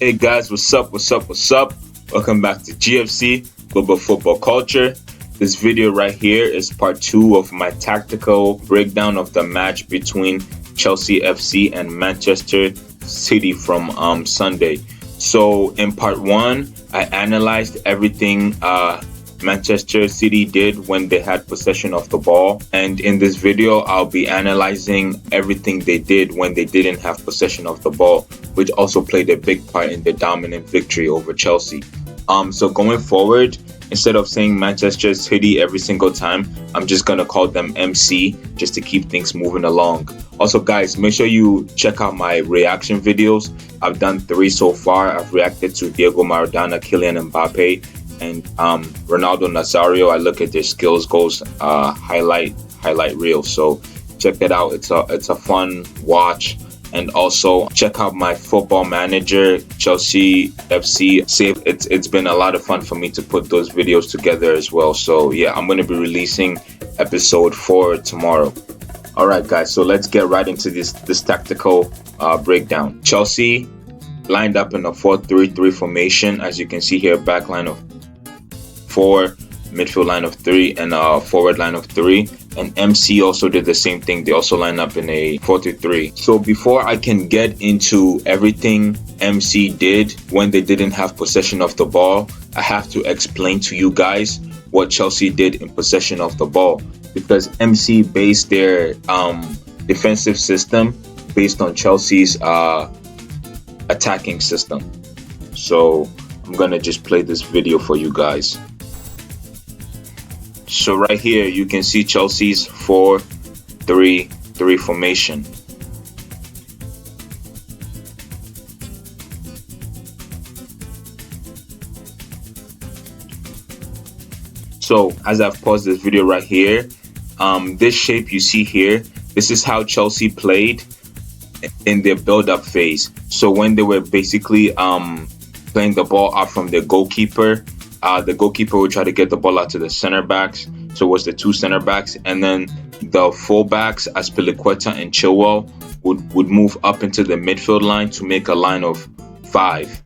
Hey guys, what's up? Welcome back to GFC, Global Football Culture. This video right here is part 2 of my tactical breakdown of the match between Chelsea FC and Manchester City from Sunday. So in part 1, I analyzed everything Manchester City did when they had possession of the ball, and in this video I'll be analyzing everything they did when they didn't have possession of the ball, which also played a big part in the dominant victory over Chelsea. So going forward, instead of saying Manchester City every single time, I'm just gonna call them MC just to keep things moving along. Also guys, make sure you check out my reaction videos. I've done 3 so far. I've reacted to Diego Maradona, Kylian Mbappe, and Ronaldo Nazario. I look at their skills goals highlight reel, so check that out. It's a fun watch. And also check out my Football Manager Chelsea FC save. It's been a lot of fun for me to put those videos together as well. So yeah, I'm going to be releasing episode 4 tomorrow. All right guys, so let's get right into this tactical breakdown. Chelsea lined up in a 4-3-3 formation, as you can see here. Back line of 4, midfield line of 3, and a forward line of 3. And MC also did the same thing. They also line up in a 4-3. So before I can get into everything MC did when they didn't have possession of the ball, I have to explain to you guys what Chelsea did in possession of the ball, because MC based their defensive system based on Chelsea's attacking system. So I'm gonna just play this video for you guys. So right here you can see Chelsea's 4-3-3 formation. So as I've paused this video right here, this shape you see here, this is how Chelsea played in their build-up phase. So when they were basically playing the ball out from their goalkeeper, the goalkeeper would try to get the ball out to the center backs. So it was the 2 center backs, and then the full backs, Azpilicueta and Chilwell, would move up into the midfield line to make a line of 5.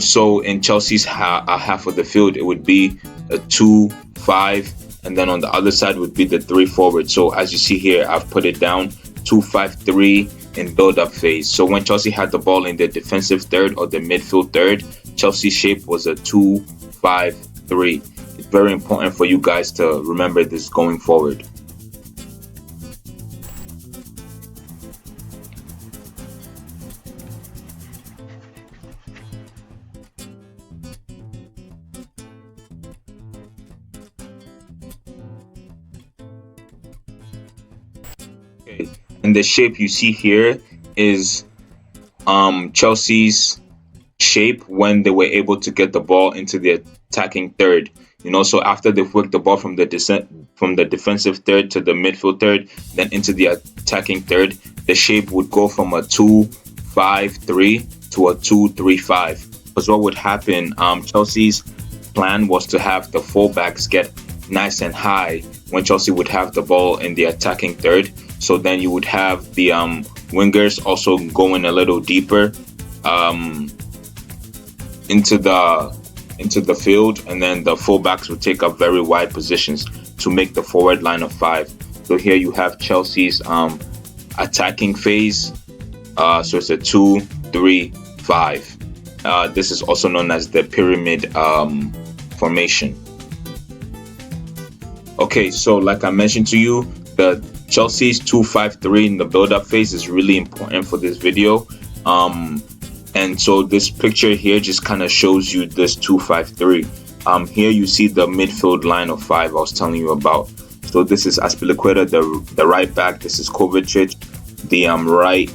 So in Chelsea's half of the field, it would be a 2-5, and then on the other side would be the 3 forward. So as you see here, I've put it down 2-5-3 in build-up phase. So when Chelsea had the ball in the defensive third or the midfield third, Chelsea's shape was a 2-5-3. It's very important for you guys to remember this going forward. Okay, and the shape you see here is Chelsea's shape when they were able to get the ball into the attacking third. So after they've worked the ball from the defensive third to the midfield third, then into the attacking third, the shape would go from a 2-5-3 to a 2-3-5. Because what would happen, Chelsea's plan was to have the fullbacks get nice and high when Chelsea would have the ball in the attacking third. So then you would have the wingers also going a little deeper into the field, and then the fullbacks would take up very wide positions to make the forward line of 5. So here you have Chelsea's attacking phase. So it's a 2-3-5. This is also known as the pyramid formation. Okay, so like I mentioned to you, the Chelsea's 2-5-3 in the build-up phase is really important for this video. And so this picture here just kind of shows you this 2-5-3. Here you see the midfield line of 5 I was telling you about. So this is Azpilicueta, the right back. This is Kovacic, the right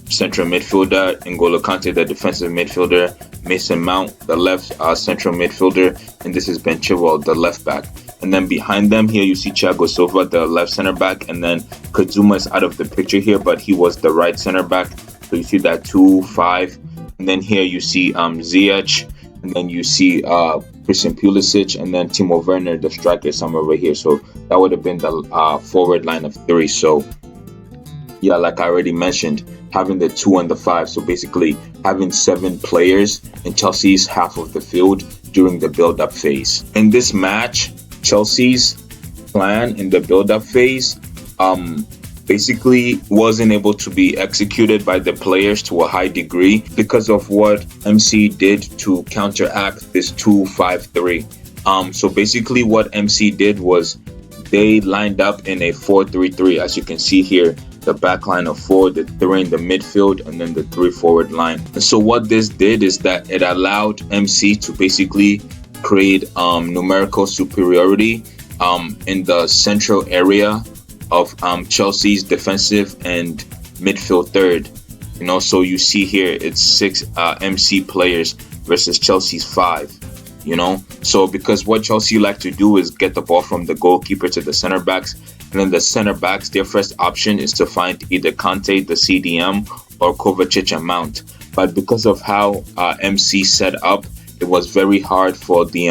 central midfielder. N'Golo Kante, the defensive midfielder. Mason Mount, the left central midfielder. And this is Ben Chilwell, the left back. And then behind them here you see Thiago Silva, the left center back. And then Kazuma is out of the picture here, but he was the right center back. So you see that 2-5, and then here you see Ziyech, and then you see Christian Pulisic, and then Timo Werner, the striker, somewhere right here. So that would have been the forward line of 3. So yeah, like I already mentioned, having the 2 and the 5. So basically having 7 players in Chelsea's half of the field during the build-up phase. In this match, Chelsea's plan in the build-up phase basically wasn't able to be executed by the players to a high degree because of what MC did to counteract this 2-5-3. So basically what MC did was they lined up in a 4-3-3. As you can see here, the back line of 4, the 3 in the midfield, and then the 3 forward line. And so what this did is that it allowed MC to basically create numerical superiority in the central area of Chelsea's defensive and midfield third. So you see here it's 6 MC players versus Chelsea's 5. So because what Chelsea like to do is get the ball from the goalkeeper to the center backs, and then the center backs, their first option is to find either Kante, the CDM, or Kovacic and Mount. But because of how MC set up, it was very hard for the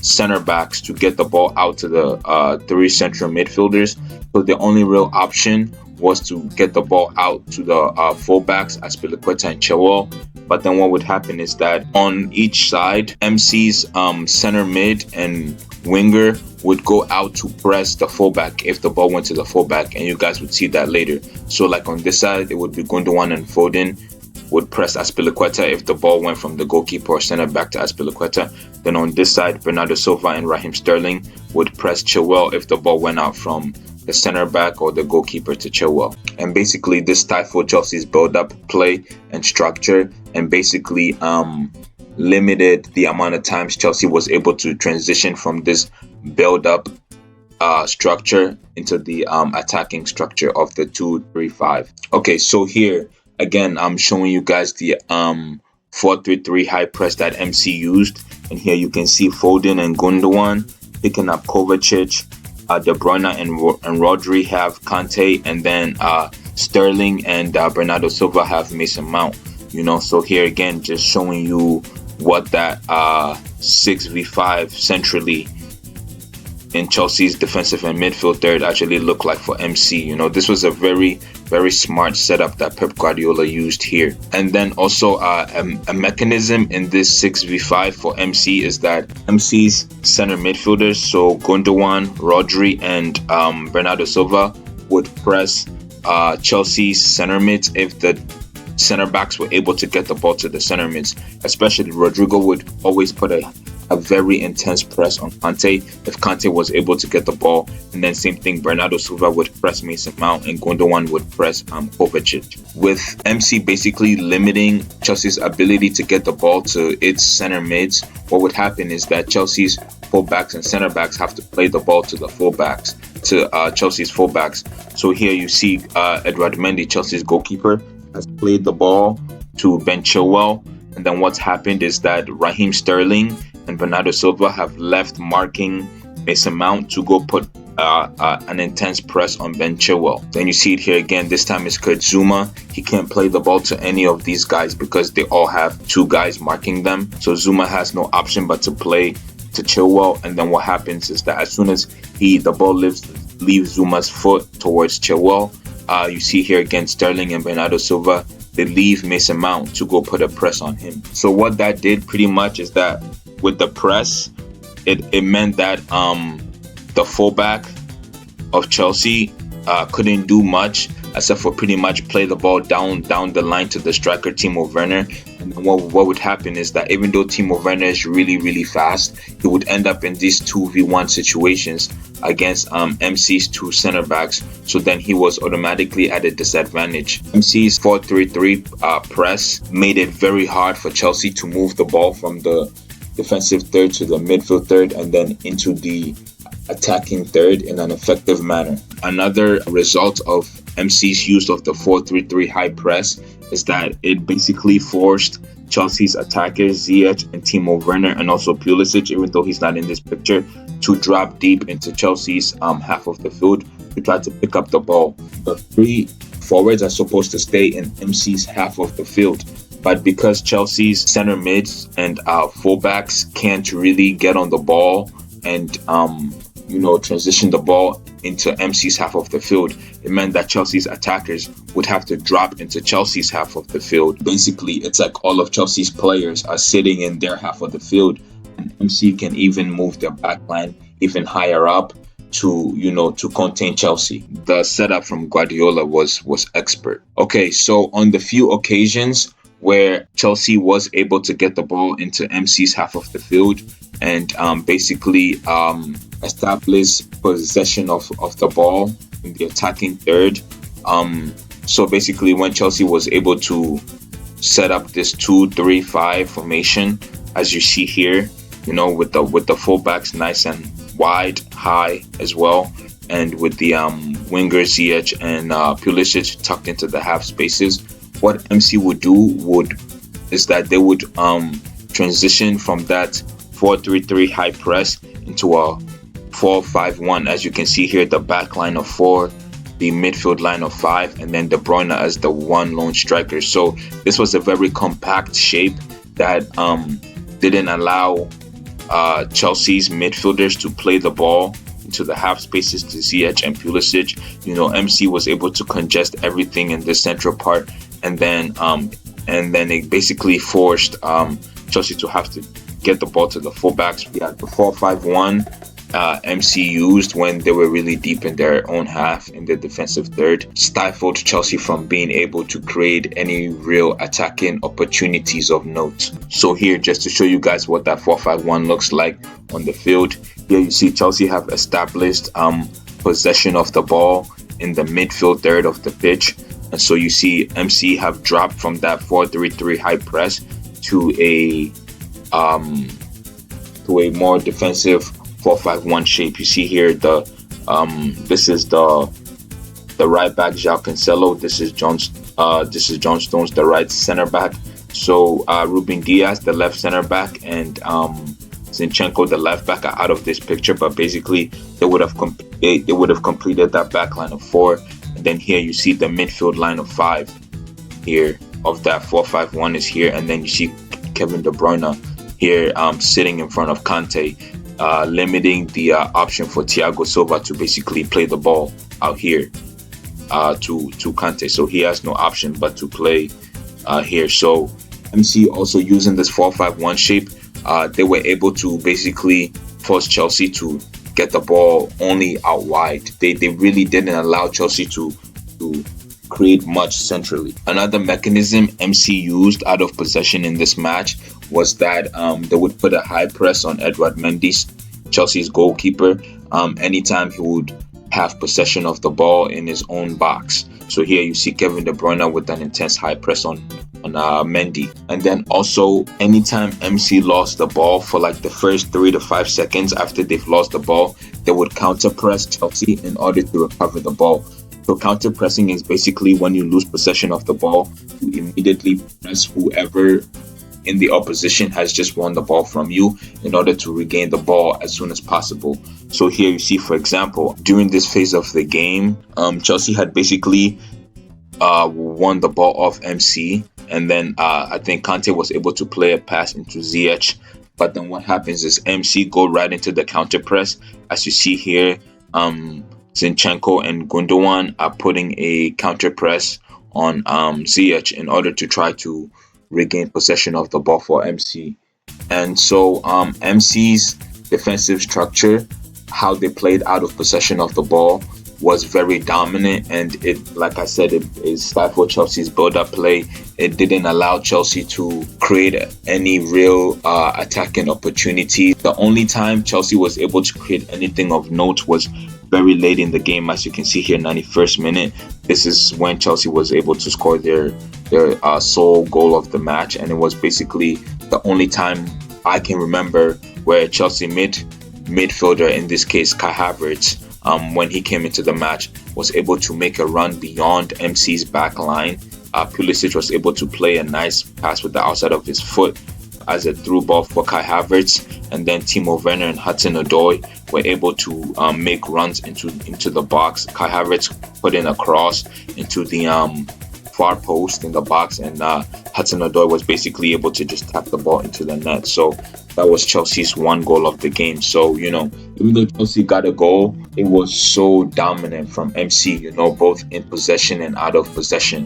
center backs to get the ball out to the 3 central midfielders. So the only real option was to get the ball out to the fullbacks, Azpilicueta and Chilwell. But then what would happen is that on each side, MC's center mid and winger would go out to press the fullback if the ball went to the fullback, and you guys would see that later. So like on this side, it would be Gundogan and Foden would press Azpilicueta if the ball went from the goalkeeper or center back to Azpilicueta. Then on this side, Bernardo Silva and Raheem Sterling would press Chilwell if the ball went out from the center back or the goalkeeper to Chilwell. And basically this stifled Chelsea's build-up play and structure, and basically limited the amount of times Chelsea was able to transition from this build-up structure into the attacking structure of the 2-3-5. Okay, so here again I'm showing you guys the 4-3-3 high press that MC used, and here you can see Foden and Gundogan picking up Kovacic. De Bruyne and Rodri have Kante, and then Sterling and Bernardo Silva have Mason Mount. So here again, just showing you what that 6v5 centrally in Chelsea's defensive and midfield third actually looked like for MC. This was a very, very smart setup that Pep Guardiola used here. And then also a mechanism in this 6v5 for MC is that MC's center midfielders, so Gundogan, Rodri, and Bernardo Silva, would press Chelsea's center mids if the center backs were able to get the ball to the center mids. Especially Rodrigo would always put a very intense press on Kante if Kante was able to get the ball, and then same thing, Bernardo Silva would press Mason Mount and Gundogan would press Kovacic. With MC basically limiting Chelsea's ability to get the ball to its center mids, what would happen is that Chelsea's fullbacks and center backs have to play the ball to the fullbacks, to Chelsea's fullbacks. So here you see Edouard Mendy, Chelsea's goalkeeper, has played the ball to Ben Chilwell, and then what's happened is that Raheem Sterling and Bernardo Silva have left marking Mason Mount to go put an intense press on Ben Chilwell. Then you see it here again. This time it's Kurt Zouma. He can't play the ball to any of these guys because they all have 2 guys marking them. So Zouma has no option but to play to Chilwell. And then what happens is that as soon as the ball leaves Zouma's foot towards Chilwell, you see here again Sterling and Bernardo Silva, they leave Mason Mount to go put a press on him. So what that did pretty much is that with the press, it meant that the fullback of Chelsea couldn't do much except for pretty much play the ball down the line to the striker Timo Werner. And what would happen is that even though Timo Werner is really, really fast, he would end up in these 2v1 situations against MC's 2 center backs. So then he was automatically at a disadvantage. MC's 4-3-3 press made it very hard for Chelsea to move the ball from the defensive third to the midfield third and then into the attacking third in an effective manner. Another result of MC's use of the 4-3-3 high press is that it basically forced Chelsea's attackers Ziyech and Timo Werner, and also Pulisic, even though he's not in this picture, to drop deep into Chelsea's half of the field to try to pick up the ball. The 3 forwards are supposed to stay in MC's half of the field, but because Chelsea's center mids and fullbacks can't really get on the ball and transition the ball into MC's half of the field, it meant that Chelsea's attackers would have to drop into Chelsea's half of the field. Basically, it's like all of Chelsea's players are sitting in their half of the field, and MC can even move their backline even higher up to, to contain Chelsea. The setup from Guardiola was expert. Okay, so on the few occasions where Chelsea was able to get the ball into MC's half of the field and basically establish possession of the ball in the attacking third. So basically when Chelsea was able to set up this 2-3-5 formation, as you see here, with the fullbacks nice and wide, high as well, and with the wingers Ziyech and Pulisic tucked into the half spaces, what MC would do is that they would transition from that 4-3-3 high press into a 4-5-1. As you can see here, the back line of 4, the midfield line of 5, and then De Bruyne as the one lone striker. So this was a very compact shape that didn't allow Chelsea's midfielders to play the ball into the half spaces to Ziyech and Pulisic. MC was able to congest everything in the central part, and then it basically forced Chelsea to have to get the ball to the fullbacks. We had the 4-5-1 MC used when they were really deep in their own half in the defensive third, stifled Chelsea from being able to create any real attacking opportunities of note. So here, just to show you guys what that 4-5-1 looks like on the field, here you see Chelsea have established possession of the ball in the midfield third of the pitch. And so you see MC have dropped from that 4-3-3 high press to a more defensive 4-5-1 shape. You see here this is the right back João Cancelo. This is John Stones, the right center back. So Ruben Diaz, the left center back, and Zinchenko, the left back, are out of this picture. But basically, they would have completed that back line of 4. And then here you see the midfield line of 5 here of that 4-5-1 is here, and then you see Kevin De Bruyne here sitting in front of Kante, limiting the option for Thiago Silva to basically play the ball out here to Kante. So he has no option but to play here. So MC also using this 4-5-1 shape, they were able to basically force Chelsea to get the ball only out wide. They really didn't allow Chelsea to create much centrally. Another mechanism MC used out of possession in this match was that they would put a high press on Edouard Mendy, Chelsea's goalkeeper, anytime he would have possession of the ball in his own box. So here you see Kevin De Bruyne with an intense high press on Mendy. And then also anytime MC lost the ball for like the first 3 to 5 seconds after they've lost the ball, they would counter press Chelsea in order to recover the ball. So counter pressing is basically when you lose possession of the ball, you immediately press whoever in the opposition has just won the ball from you in order to regain the ball as soon as possible. So here you see, for example, during this phase of the game, Chelsea had basically won the ball off MC, and then I think Kante was able to play a pass into Ziyech. But then what happens is MC go right into the counter press. As you see here, Zinchenko and Gundogan are putting a counter press on Ziyech in order to try to regain possession of the ball for MC. And so MC's defensive structure, how they played out of possession of the ball, was very dominant, and it, like I said, it stifled Chelsea's build-up play. It didn't allow Chelsea to create any real attacking opportunity. The only time Chelsea was able to create anything of note was very late in the game, as you can see here, 91st minute. This is when Chelsea was able to score their sole goal of the match, and it was basically the only time I can remember where Chelsea midfielder, in this case Kai Havertz, when he came into the match, was able to make a run beyond MC's back line. Pulisic was able to play a nice pass with the outside of his foot as a through ball for Kai Havertz, and then Timo Werner and Hudson-Odoi were able to make runs into the box. Kai Havertz put in a cross into the far post in the box, and Hudson-Odoi was basically able to just tap the ball into the net. So that was Chelsea's one goal of the game. So, even though Chelsea got a goal, it was so dominant from MC, both in possession and out of possession.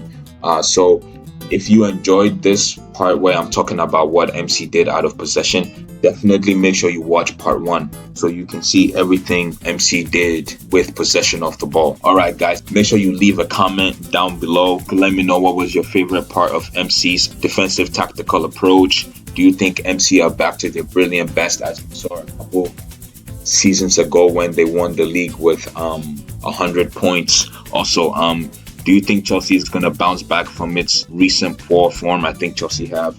So if you enjoyed this part where I'm talking about what MC did out of possession, definitely make sure you watch part 1 so you can see everything MC did with possession of the ball. Alright guys, make sure you leave a comment down below. Let me know what was your favorite part of MC's defensive tactical approach. Do you think MC are back to their brilliant best as we saw a couple seasons ago when they won the league with 100 points? Also, do you think Chelsea is going to bounce back from its recent poor form? I think Chelsea have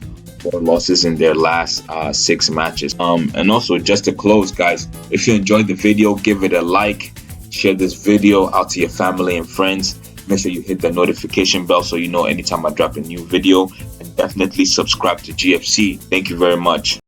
4 losses in their last 6 matches. And also, just to close, guys, if you enjoyed the video, give it a like, share this video out to your family and friends. Make sure you hit the notification bell so you know anytime I drop a new video, and definitely subscribe to GFC. Thank you very much.